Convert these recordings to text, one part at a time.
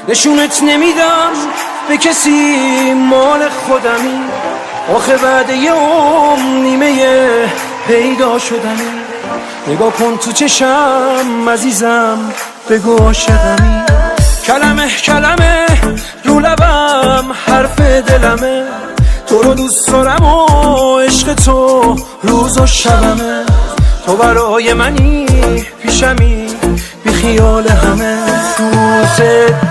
نشونت نمیدم به کسی، مال خودمی. آخه بعد یه نیمه پیدا شدنی. نگاه کن تو چشم عزیزم، بگو عاشقمی. کلمه کلمه رو لبم حرف دلمه. تو رو دوست دارم و عشق تو روز و شبمه. تو برای منی پیشمی بی خیال همه. دوست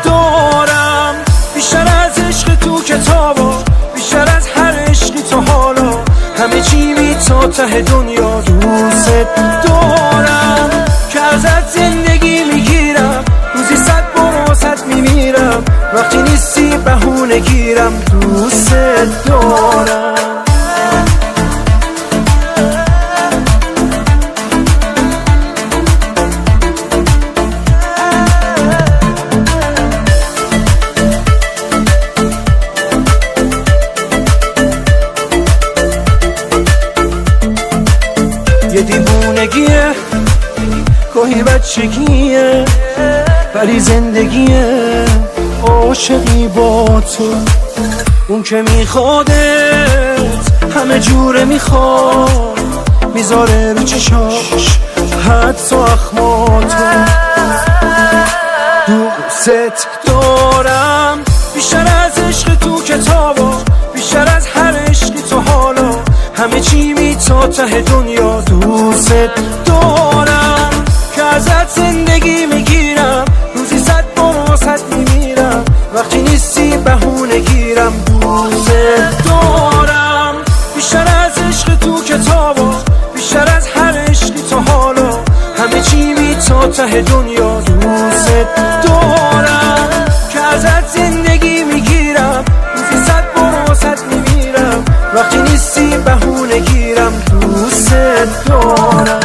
دارم بیشتر از عشق تو کتابا، بیشتر از هر عشقی تو حالا. همه چی بی تا ته دنیا. دوست دارم که ازت زندگی میگیرم، روزی 100 بار واسط میمیرم. وقتی نیستی بهونه گیرم. دوست دارم. یه دیوونگیه، گاهی بچگیه، ولی زندگیه. عاشقی با تو، اون که میخوادت همه جوره میخواد، میذاره رو چشاش حتی اخماتو. دوست دارم بیشتر از عشق تو کتابا، بیشتر از هر عشقی تو حالا. همه چی بی تا ته دنیا. دوست دارم که ازت زندگی میگیرم، روزی 100 بار واسط میمیرم. وقتی نیستی بهونه گیرم. دوست دارم بیشتر از عشق تو کتابا، بیشتر از هر عشقی تو حالا. همه چی بی تا ته دنیا. دوست دارم که ازت زندگی میگیرم، روزی 100 بار واسط میمیرم. وقتی نیستی بهونه گیرم. دوست دارم.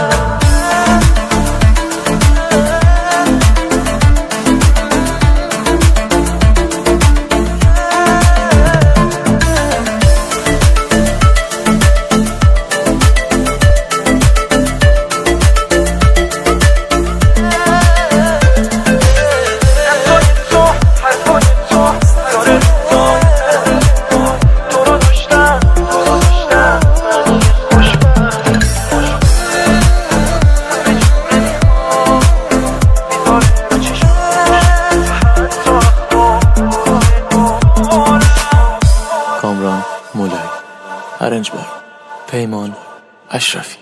کامران مولایی، ارنج بای پیمان اشرفی.